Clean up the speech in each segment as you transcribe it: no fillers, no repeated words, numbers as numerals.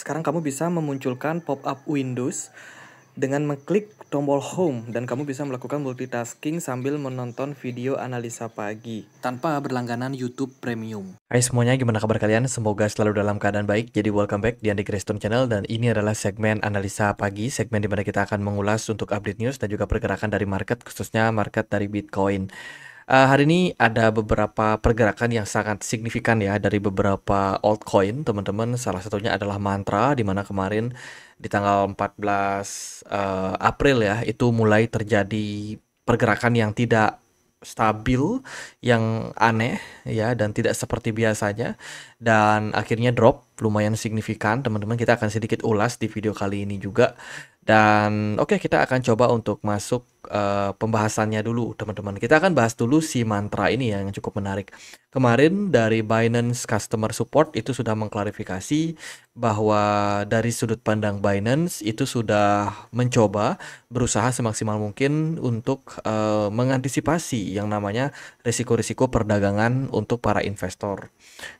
Sekarang kamu bisa memunculkan pop-up Windows dengan mengklik tombol Home dan kamu bisa melakukan multitasking sambil menonton video analisa pagi tanpa berlangganan YouTube Premium. Hai semuanya, gimana kabar kalian? Semoga selalu dalam keadaan baik. Jadi welcome back di Andi Kriston Channel dan ini adalah segmen analisa pagi, segmen di mana kita akan mengulas untuk update news dan juga pergerakan dari market, khususnya market dari Bitcoin. Hari ini ada beberapa pergerakan yang sangat signifikan ya dari beberapa altcoin, teman-teman. Salah satunya adalah Mantra, di mana kemarin di tanggal 14 April ya, itu mulai terjadi pergerakan yang tidak stabil, yang aneh ya, dan tidak seperti biasanya, dan akhirnya drop lumayan signifikan, teman-teman. Kita akan sedikit ulas di video kali ini juga. Dan oke, kita akan coba untuk masuk pembahasannya dulu, teman-teman. Kita akan bahas dulu si Mantra ini yang cukup menarik. Kemarin dari Binance Customer Support itu sudah mengklarifikasi bahwa dari sudut pandang Binance itu sudah mencoba berusaha semaksimal mungkin untuk mengantisipasi yang namanya risiko-risiko perdagangan untuk para investor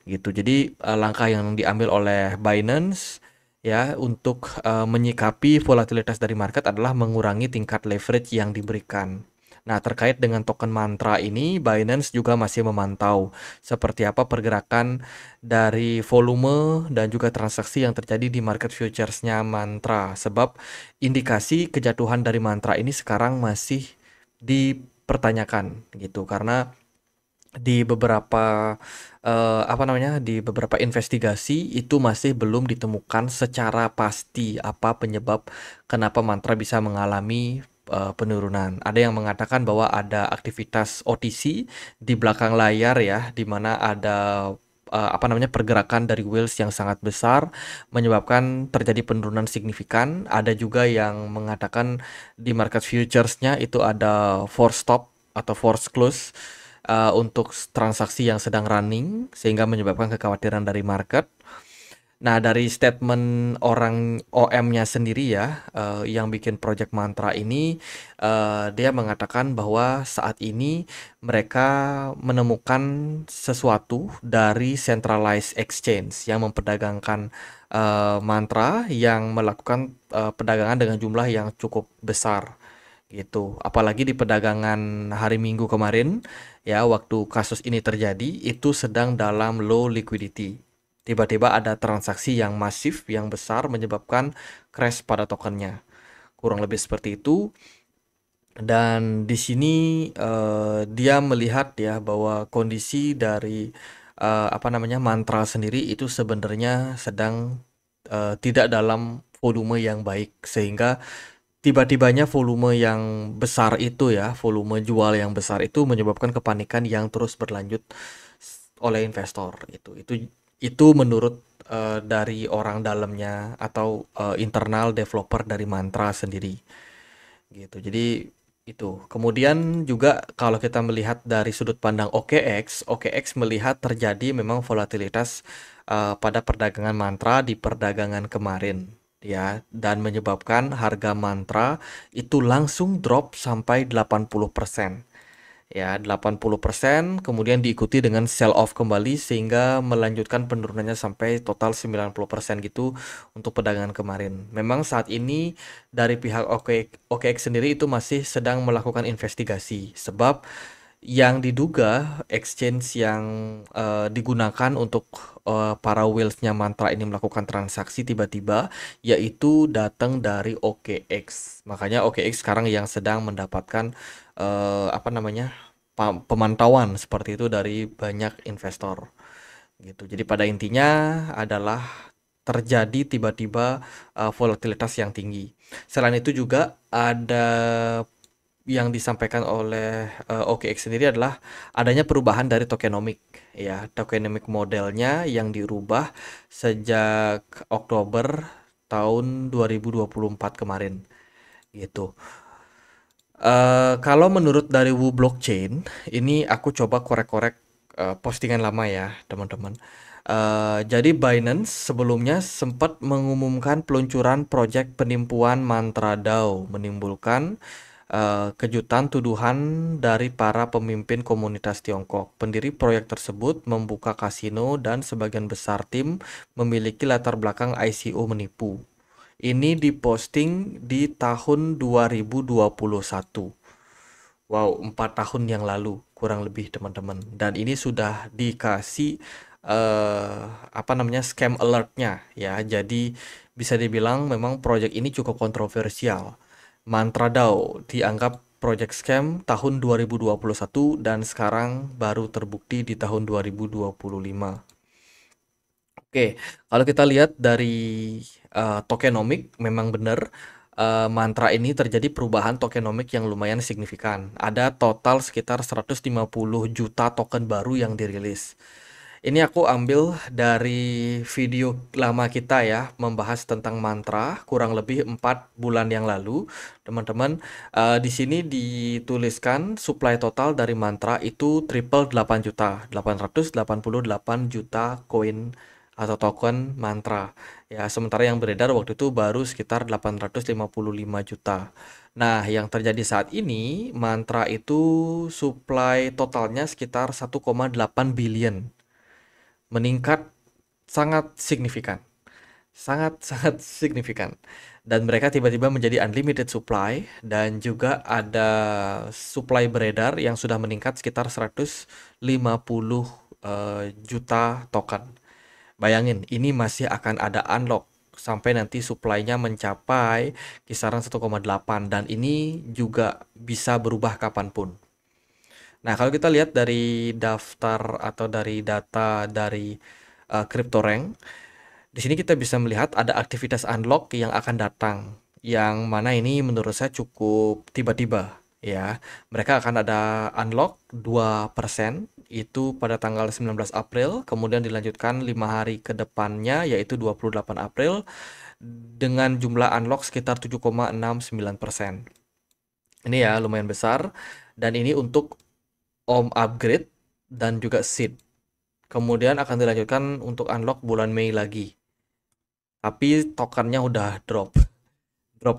gitu. Jadi langkah yang diambil oleh Binance ya untuk menyikapi volatilitas dari market adalah mengurangi tingkat leverage yang diberikan. Nah, terkait dengan token Mantra ini, Binance juga masih memantau seperti apa pergerakan dari volume dan juga transaksi yang terjadi di market futures-nya Mantra. Sebab indikasi kejatuhan dari Mantra ini sekarang masih dipertanyakan gitu, karena di beberapa di beberapa investigasi itu masih belum ditemukan secara pasti apa penyebab kenapa Mantra bisa mengalami penurunan. Ada yang mengatakan bahwa ada aktivitas OTC di belakang layar ya, di mana ada pergerakan dari whales yang sangat besar menyebabkan terjadi penurunan signifikan. Ada juga yang mengatakan di market futures-nya itu ada force stop atau force close untuk transaksi yang sedang running sehingga menyebabkan kekhawatiran dari market. Nah, dari statement orang OM-nya sendiri ya, yang bikin Project Mantra ini, dia mengatakan bahwa saat ini mereka menemukan sesuatu dari centralized exchange yang memperdagangkan Mantra yang melakukan perdagangan dengan jumlah yang cukup besar gitu. Apalagi di perdagangan hari Minggu kemarin ya, waktu kasus ini terjadi itu sedang dalam low liquidity. Tiba-tiba ada transaksi yang masif, yang besar menyebabkan crash pada tokennya. Kurang lebih seperti itu. Dan di sini dia melihat ya bahwa kondisi dari Mantra sendiri itu sebenarnya sedang tidak dalam volume yang baik, sehingga tiba-tibanya volume yang besar itu ya, volume jual yang besar itu menyebabkan kepanikan yang terus berlanjut oleh investor. Itu menurut dari orang dalamnya atau internal developer dari Mantra sendiri gitu. Jadi itu. Kemudian juga kalau kita melihat dari sudut pandang OKX melihat terjadi memang volatilitas pada perdagangan Mantra di perdagangan kemarin ya, dan menyebabkan harga Mantra itu langsung drop sampai 80%. Ya, 80%, kemudian diikuti dengan sell off kembali sehingga melanjutkan penurunannya sampai total 90% gitu untuk perdagangan kemarin. Memang saat ini dari pihak OKX sendiri itu masih sedang melakukan investigasi, sebab yang diduga exchange yang digunakan untuk para whales-nya Mantra ini melakukan transaksi tiba-tiba yaitu datang dari OKX. Makanya OKX sekarang yang sedang mendapatkan pemantauan seperti itu dari banyak investor gitu. Jadi pada intinya adalah terjadi tiba-tiba volatilitas yang tinggi. Selain itu juga ada yang disampaikan oleh OKX sendiri adalah adanya perubahan dari tokenomic ya, tokenomic modelnya yang dirubah sejak Oktober tahun 2024 kemarin gitu. Kalau menurut dari Wu Blockchain, ini aku coba korek-korek postingan lama ya, teman-teman. Jadi Binance sebelumnya sempat mengumumkan peluncuran proyek penipuan Mantra DAO, menimbulkan kejutan tuduhan dari para pemimpin komunitas Tiongkok. Pendiri proyek tersebut membuka kasino dan sebagian besar tim memiliki latar belakang ICO menipu. Ini diposting di tahun 2021. Wow, 4 tahun yang lalu kurang lebih teman-teman. Dan ini sudah dikasih scam alertnya ya. Jadi bisa dibilang memang proyek ini cukup kontroversial. Mantra DAO dianggap project scam tahun 2021 dan sekarang baru terbukti di tahun 2025. Oke, kalau kita lihat dari tokenomic memang benar mantra ini terjadi perubahan tokenomic yang lumayan signifikan. Ada total sekitar 150 juta token baru yang dirilis. Ini aku ambil dari video lama kita ya, membahas tentang mantra kurang lebih 4 bulan yang lalu. Teman-teman, di sini dituliskan supply total dari mantra itu triple 8 juta, 888 juta koin atau token mantra. Ya, sementara yang beredar waktu itu baru sekitar 855 juta. Nah, yang terjadi saat ini, mantra itu supply totalnya sekitar 1,8 billion. Meningkat sangat signifikan. Sangat-sangat signifikan. Dan mereka tiba-tiba menjadi unlimited supply dan juga ada supply beredar yang sudah meningkat sekitar 150 juta token. Bayangin, ini masih akan ada unlock sampai nanti supply-nya mencapai kisaran 1,8 dan ini juga bisa berubah kapanpun. Nah, kalau kita lihat dari daftar atau dari data dari CryptoRank, di sini kita bisa melihat ada aktivitas unlock yang akan datang, yang mana ini menurut saya cukup tiba-tiba ya. Mereka akan ada unlock 2% itu pada tanggal 19 April, kemudian dilanjutkan 5 hari ke depannya yaitu 28 April dengan jumlah unlock sekitar 7,69%. Ini ya lumayan besar dan ini untuk upgrade dan juga seed. Kemudian akan dilanjutkan untuk unlock bulan Mei lagi. Tapi tokennya udah drop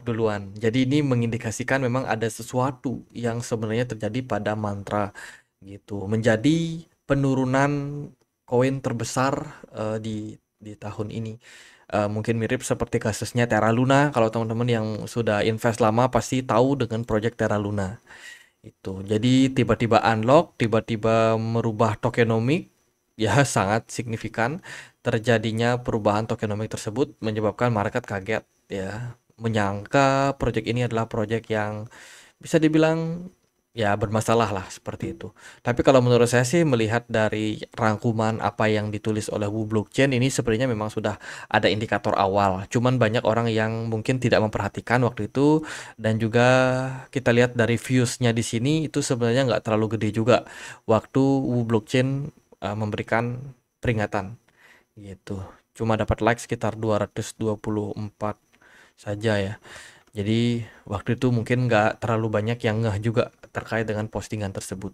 duluan. Jadi ini mengindikasikan memang ada sesuatu yang sebenarnya terjadi pada mantra gitu. Menjadi penurunan koin terbesar di tahun ini. Mungkin mirip seperti kasusnya Terra Luna. Kalau teman-teman yang sudah invest lama pasti tahu dengan project Terra Luna. Itu. Jadi tiba-tiba unlock, tiba-tiba merubah tokenomic, ya sangat signifikan terjadinya perubahan tokenomic tersebut menyebabkan market kaget ya, menyangka project ini adalah project yang bisa dibilang ya bermasalah lah seperti itu. Tapi kalau menurut saya sih melihat dari rangkuman apa yang ditulis oleh Wu Blockchain ini sebenarnya memang sudah ada indikator awal. Cuman banyak orang yang mungkin tidak memperhatikan waktu itu dan juga kita lihat dari views-nya di sini itu sebenarnya nggak terlalu gede juga waktu Wu Blockchain memberikan peringatan gitu. Cuma dapat like sekitar 224 saja ya. Jadi waktu itu mungkin nggak terlalu banyak yang ngeh juga terkait dengan postingan tersebut.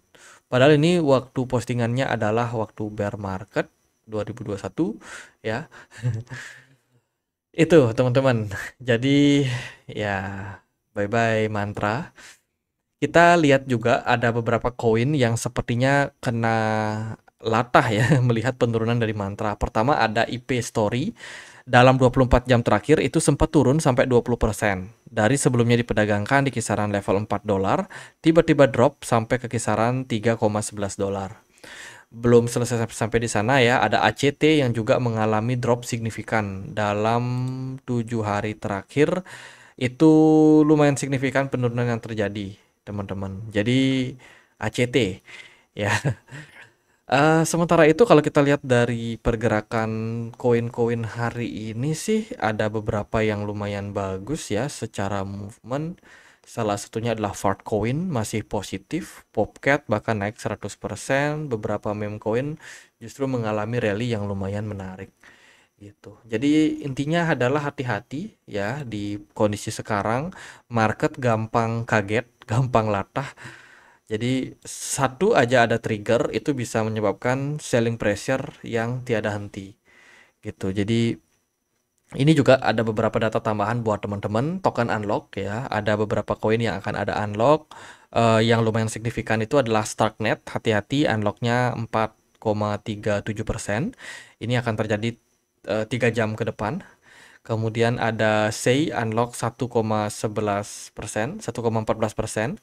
Padahal ini waktu postingannya adalah waktu bear market 2021 ya. Itu teman-teman. Jadi ya bye-bye mantra. Kita lihat juga ada beberapa koin yang sepertinya kena latah ya melihat penurunan dari mantra. Pertama ada IP Story. Dalam 24 jam terakhir itu sempat turun sampai 20%. Dari sebelumnya diperdagangkan di kisaran level $4, tiba-tiba drop sampai ke kisaran $3,11. Belum selesai sampai di sana ya, ada ACT yang juga mengalami drop signifikan dalam 7 hari terakhir. Itu lumayan signifikan penurunan yang terjadi, teman-teman. Jadi ACT ya. Sementara itu kalau kita lihat dari pergerakan koin-koin hari ini sih ada beberapa yang lumayan bagus ya secara movement. Salah satunya adalah Fartcoin masih positif, Popcat bahkan naik 100%, beberapa meme coin justru mengalami rally yang lumayan menarik gitu. Jadi intinya adalah hati-hati ya di kondisi sekarang, market gampang kaget, gampang latah. Jadi satu aja ada trigger itu bisa menyebabkan selling pressure yang tiada henti gitu. Jadi Ini juga ada beberapa data tambahan buat teman-teman, token unlock ya. Ada beberapa koin yang akan ada unlock. Yang lumayan signifikan itu adalah Starknet. Hati-hati, unlocknya 4,37%. Ini akan terjadi 3 jam ke depan. Kemudian ada SEI unlock 1,11%, 1,14%.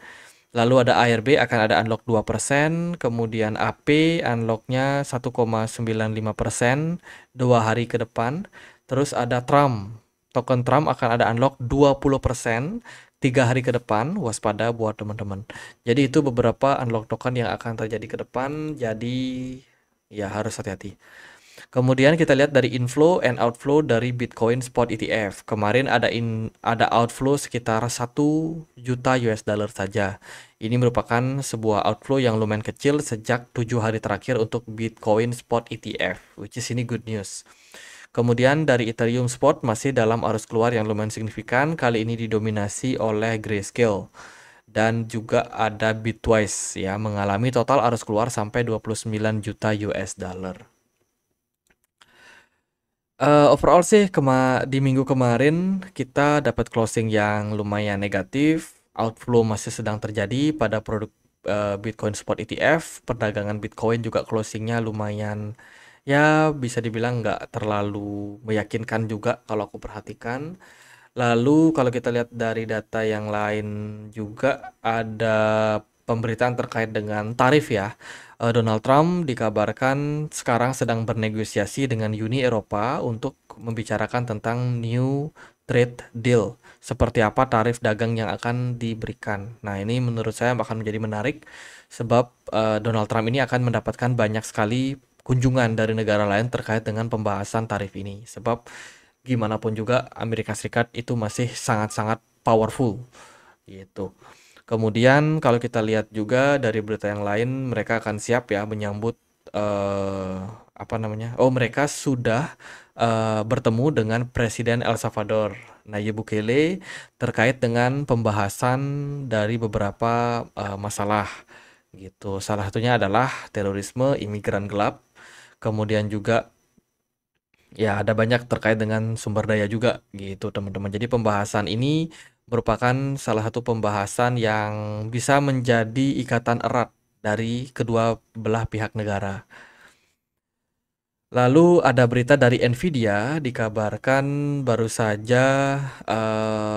Lalu ada ARB akan ada unlock 2%, kemudian AP unlocknya 1,95% 2 hari ke depan. Terus ada Trump, token Trump akan ada unlock 20% 3 hari ke depan, waspada buat teman-teman. Jadi itu beberapa unlock token yang akan terjadi ke depan, jadi ya harus hati-hati. Kemudian kita lihat dari inflow and outflow dari Bitcoin Spot ETF. Kemarin ada outflow sekitar 1 juta US dollar saja. Ini merupakan sebuah outflow yang lumayan kecil sejak 7 hari terakhir untuk Bitcoin Spot ETF, which is ini good news. Kemudian dari Ethereum Spot masih dalam arus keluar yang lumayan signifikan, kali ini didominasi oleh Grayscale. Dan juga ada Bitwise ya, mengalami total arus keluar sampai 29 juta US dollar. Overall sih di minggu kemarin kita dapat closing yang lumayan negatif, outflow masih sedang terjadi pada produk Bitcoin Spot ETF, perdagangan Bitcoin juga closingnya lumayan ya bisa dibilang nggak terlalu meyakinkan juga kalau aku perhatikan. Lalu kalau kita lihat dari data yang lain juga ada pemberitaan terkait dengan tarif ya. Donald Trump dikabarkan sekarang sedang bernegosiasi dengan Uni Eropa untuk membicarakan tentang new trade deal. Seperti apa tarif dagang yang akan diberikan. Nah, ini menurut saya akan menjadi menarik sebab Donald Trump ini akan mendapatkan banyak sekali kunjungan dari negara lain terkait dengan pembahasan tarif ini. Sebab gimana pun juga Amerika Serikat itu masih sangat-sangat powerful gitu. Kemudian kalau kita lihat juga dari berita yang lain, mereka akan siap ya menyambut apa namanya? Oh, mereka sudah bertemu dengan Presiden El Salvador, Nayib Bukele, terkait dengan pembahasan dari beberapa masalah gitu. Salah satunya adalah terorisme, imigran gelap, kemudian juga ya ada banyak terkait dengan sumber daya juga gitu teman-teman. Jadi pembahasan ini merupakan salah satu pembahasan yang bisa menjadi ikatan erat dari kedua belah pihak negara. Lalu ada berita dari Nvidia dikabarkan baru saja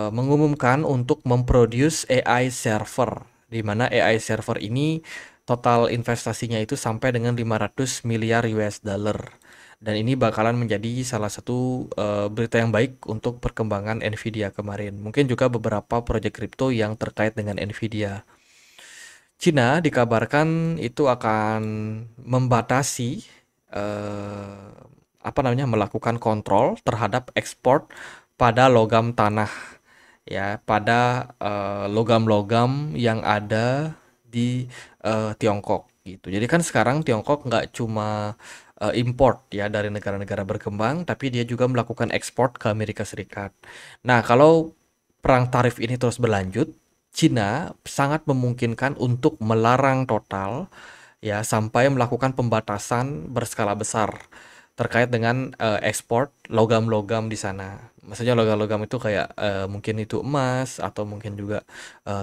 mengumumkan untuk memproduce AI server, di mana AI server ini total investasinya itu sampai dengan 500 miliar US dollar. Dan ini bakalan menjadi salah satu berita yang baik untuk perkembangan Nvidia kemarin. Mungkin juga beberapa proyek kripto yang terkait dengan Nvidia. Cina dikabarkan itu akan membatasi eh, apa namanya melakukan kontrol terhadap ekspor pada logam tanah ya, pada logam-logam yang ada di Tiongkok gitu. Jadi kan sekarang Tiongkok nggak cuma import ya dari negara-negara berkembang, tapi dia juga melakukan ekspor ke Amerika Serikat. Nah, kalau perang tarif ini terus berlanjut, Cina sangat memungkinkan untuk melarang total ya sampai melakukan pembatasan berskala besar terkait dengan ekspor logam-logam di sana. Maksudnya logam-logam itu kayak mungkin itu emas atau mungkin juga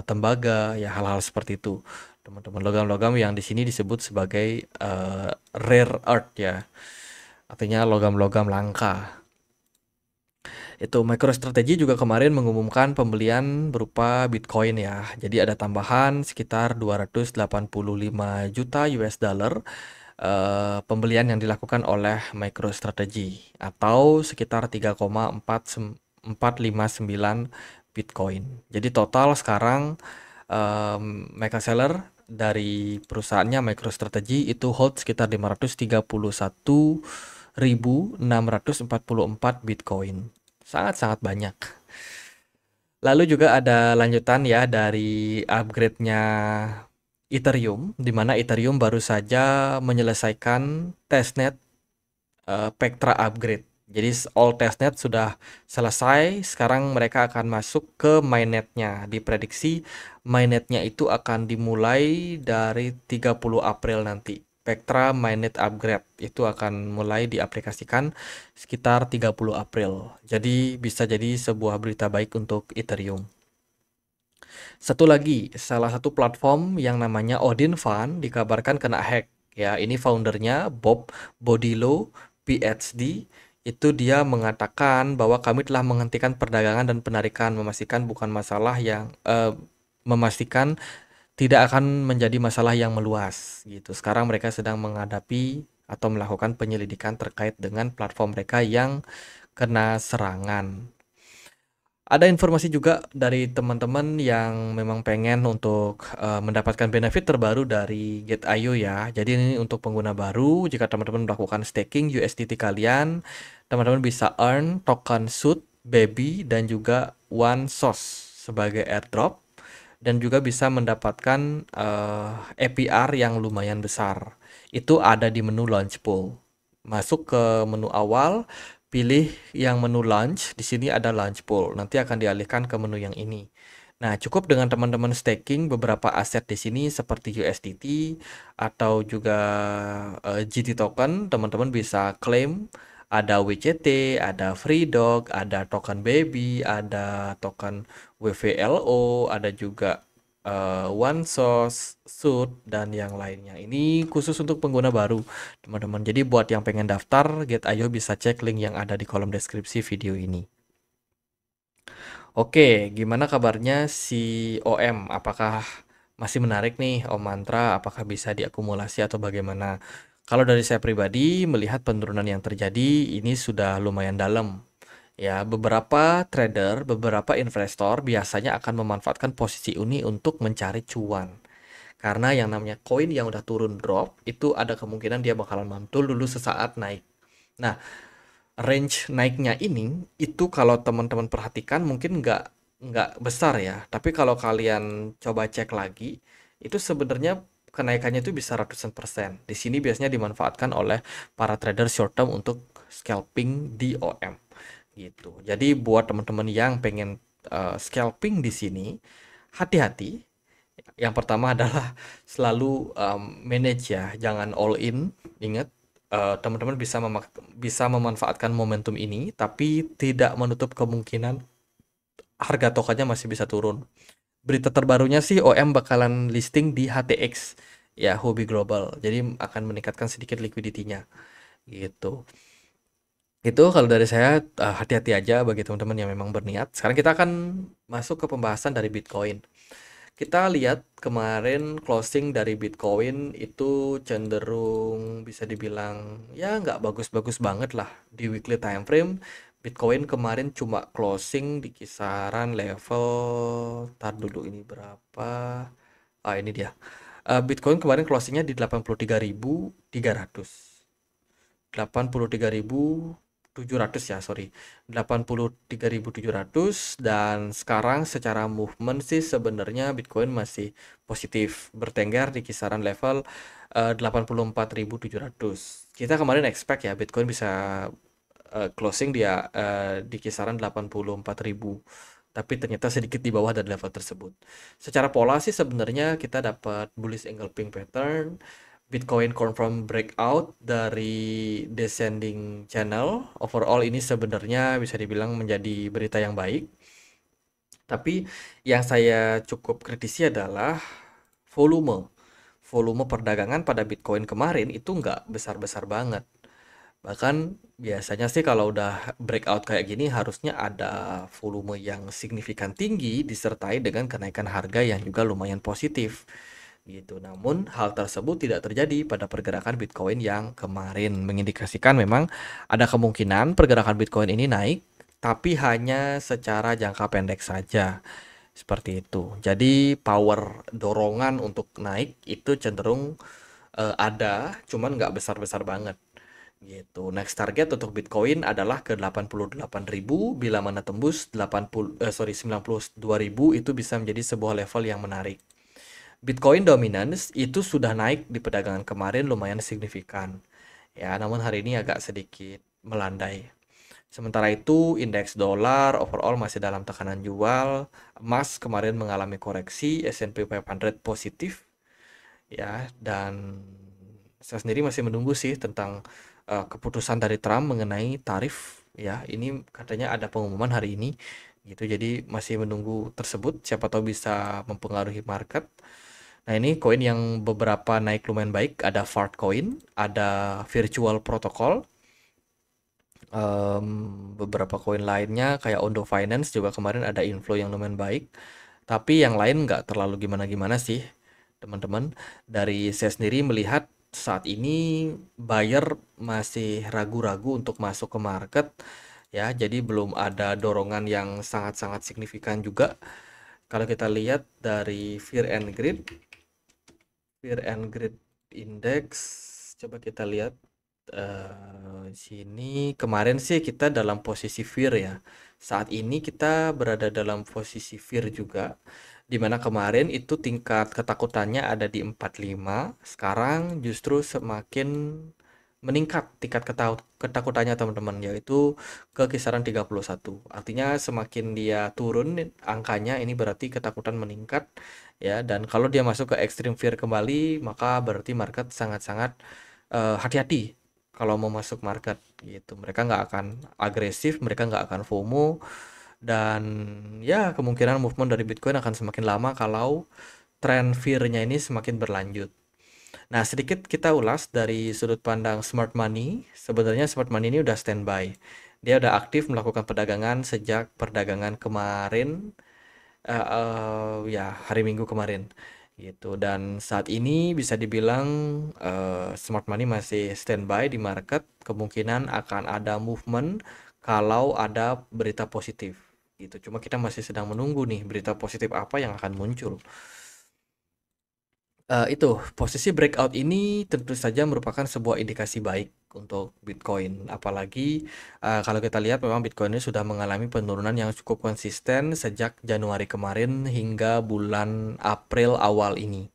tembaga ya hal-hal seperti itu. Teman-teman, logam-logam yang di sini disebut sebagai rare earth ya. Artinya logam-logam langka. Itu MicroStrategy juga kemarin mengumumkan pembelian berupa Bitcoin ya. Jadi ada tambahan sekitar 285 juta US dollar pembelian yang dilakukan oleh MicroStrategy atau sekitar 3,459 Bitcoin. Jadi total sekarang Mega Seller dari perusahaannya MicroStrategy itu hold sekitar 531.644 Bitcoin. Sangat-sangat banyak. Lalu juga ada lanjutan ya dari upgrade-nya Ethereum, di mana Ethereum baru saja menyelesaikan testnet Pectra upgrade. Jadi all testnet sudah selesai, sekarang mereka akan masuk ke mainnetnya. Diprediksi mainnetnya itu akan dimulai dari 30 April nanti. Spectra Mainnet Upgrade itu akan mulai diaplikasikan sekitar 30 April. Jadi bisa jadi sebuah berita baik untuk Ethereum. Satu lagi, salah satu platform yang namanya Odin Fund dikabarkan kena hack. Ya, ini foundernya Bob Bodilo, PhD. Itu dia mengatakan bahwa kami telah menghentikan perdagangan dan penarikan, memastikan tidak akan menjadi masalah yang meluas gitu. Sekarang mereka sedang menghadapi atau melakukan penyelidikan terkait dengan platform mereka yang kena serangan. Ada informasi juga dari teman-teman yang memang pengen untuk mendapatkan benefit terbaru dari Gate.io ya. Jadi ini untuk pengguna baru, jika teman-teman melakukan staking USDT kalian, teman-teman bisa earn token Suit, Baby, dan juga One Source sebagai airdrop. Dan juga bisa mendapatkan APR yang lumayan besar. Itu ada di menu launch pool. Masuk ke menu awal, pilih yang menu launch. Di sini ada launch pool. Nanti akan dialihkan ke menu yang ini. Nah, cukup dengan teman-teman staking beberapa aset di sini seperti USDT atau juga GT token, teman-teman bisa claim. Ada WCT, ada FreeDog, ada token Baby, ada token WVLO, ada juga One Source, Suit, dan yang lainnya. Ini khusus untuk pengguna baru, teman-teman. Jadi buat yang pengen daftar, Gate.io bisa cek link yang ada di kolom deskripsi video ini. Oke, gimana kabarnya si OM? Apakah masih menarik nih Om Mantra? Apakah bisa diakumulasi atau bagaimana? Kalau dari saya pribadi melihat penurunan yang terjadi ini sudah lumayan dalam. Ya, beberapa trader, beberapa investor biasanya akan memanfaatkan posisi ini untuk mencari cuan. Karena yang namanya koin yang udah turun drop, itu ada kemungkinan dia bakalan mantul dulu sesaat naik. Nah, range naiknya ini, itu kalau teman-teman perhatikan mungkin nggak besar ya. Tapi kalau kalian coba cek lagi, itu sebenarnya kenaikannya itu bisa ratusan persen. Di sini biasanya dimanfaatkan oleh para trader short term untuk scalping di OM gitu. Jadi buat teman-teman yang pengen scalping di sini, hati-hati. Yang pertama adalah selalu manage ya, jangan all in. Ingat, teman-teman bisa memanfaatkan momentum ini, tapi tidak menutup kemungkinan harga tokennya masih bisa turun. Berita terbarunya sih OM bakalan listing di HTX ya, Huobi Global. Jadi akan meningkatkan sedikit liquidity-nya gitu. Itu kalau dari saya hati-hati aja bagi teman-teman yang memang berniat. Sekarang kita akan masuk ke pembahasan dari Bitcoin. Kita lihat kemarin closing dari Bitcoin itu cenderung bisa dibilang ya nggak bagus-bagus banget lah di weekly time frame. Bitcoin kemarin cuma closing di kisaran level, tar dulu ini berapa? Ini dia. Bitcoin kemarin closingnya di 83.300. 83.700 ya, sorry. 83.700, dan sekarang secara movement sih sebenarnya Bitcoin masih positif, bertengger di kisaran level 84.700. Kita kemarin expect ya Bitcoin bisa closing dia di kisaran 84.000. Tapi ternyata sedikit di bawah dari level tersebut. Secara pola sih sebenarnya kita dapat bullish engulfing pattern. Bitcoin confirm breakout dari descending channel. Overall ini sebenarnya bisa dibilang menjadi berita yang baik. Tapi yang saya cukup kritisi adalah volume. Volume perdagangan pada Bitcoin kemarin itu nggak besar-besar banget. Bahkan biasanya sih kalau udah breakout kayak gini harusnya ada volume yang signifikan tinggi disertai dengan kenaikan harga yang juga lumayan positif gitu. Namun hal tersebut tidak terjadi pada pergerakan Bitcoin yang kemarin, mengindikasikan memang ada kemungkinan pergerakan Bitcoin ini naik tapi hanya secara jangka pendek saja. Seperti itu. Jadi power dorongan untuk naik itu cenderung ada, cuman nggak besar-besar banget gitu. Next target untuk Bitcoin adalah ke 88.000. Bila mana tembus 92.000, itu bisa menjadi sebuah level yang menarik. Bitcoin dominance itu sudah naik di perdagangan kemarin lumayan signifikan. Ya, namun hari ini agak sedikit melandai. Sementara itu, indeks dolar overall masih dalam tekanan jual. Emas kemarin mengalami koreksi, S&P 500 positif ya, dan saya sendiri masih menunggu sih tentang keputusan dari Trump mengenai tarif ya. Ini katanya ada pengumuman hari ini gitu. Jadi masih menunggu tersebut, siapa tahu bisa mempengaruhi market. Nah, ini koin yang beberapa naik lumayan baik, ada Fart Coin, ada Virtual Protocol, beberapa koin lainnya kayak Ondo Finance juga kemarin ada inflow yang lumayan baik. Tapi yang lain nggak terlalu gimana-gimana sih, teman-teman. Dari saya sendiri melihat saat ini buyer masih ragu-ragu untuk masuk ke market ya. Jadi belum ada dorongan yang sangat-sangat signifikan juga. Kalau kita lihat dari Fear and Greed Index, coba kita lihat sini kemarin sih kita dalam posisi fear ya. Saat ini kita berada dalam posisi fear juga. Dimana kemarin itu tingkat ketakutannya ada di 45, sekarang justru semakin meningkat tingkat ketakutannya teman-teman, yaitu ke kisaran 31. Artinya semakin dia turun angkanya, ini berarti ketakutan meningkat ya. Dan kalau dia masuk ke extreme fear kembali, maka berarti market sangat-sangat hati-hati kalau mau masuk market gitu. Mereka nggak akan agresif, mereka nggak akan FOMO, dan ya kemungkinan movement dari Bitcoin akan semakin lama kalau tren fear-nya ini semakin berlanjut. Nah, sedikit kita ulas dari sudut pandang smart money. Sebenarnya smart money ini udah standby. Dia udah aktif melakukan perdagangan sejak perdagangan kemarin, ya hari Minggu kemarin gitu. Dan saat ini bisa dibilang smart money masih standby di market. Kemungkinan akan ada movement kalau ada berita positif gitu. Cuma kita masih sedang menunggu nih berita positif apa yang akan muncul. Itu posisi breakout ini tentu saja merupakan sebuah indikasi baik untuk Bitcoin. Apalagi kalau kita lihat memang Bitcoin ini sudah mengalami penurunan yang cukup konsisten sejak Januari kemarin hingga bulan April awal ini.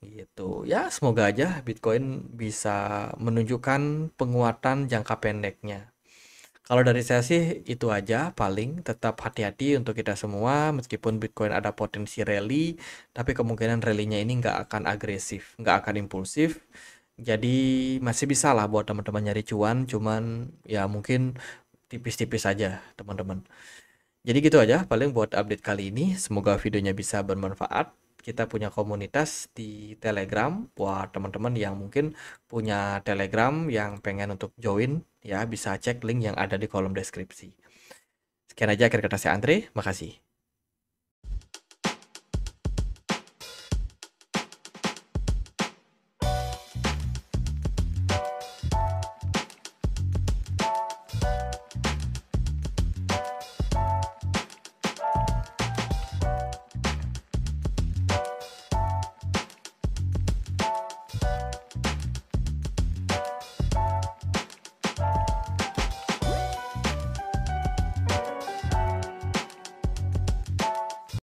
Gitu. Ya, semoga aja Bitcoin bisa menunjukkan penguatan jangka pendeknya. Kalau dari saya sih itu aja, paling tetap hati-hati untuk kita semua, meskipun Bitcoin ada potensi rally, tapi kemungkinan rally-nya ini nggak akan agresif, nggak akan impulsif. Jadi masih bisa lah buat teman-teman nyari cuan, cuman ya mungkin tipis-tipis aja teman-teman. Jadi gitu aja paling buat update kali ini. Semoga videonya bisa bermanfaat. Kita punya komunitas di Telegram buat teman-teman yang mungkin punya Telegram yang pengen untuk join ya bisa cek link yang ada di kolom deskripsi. Sekian aja akhir kata saya Andre, makasih.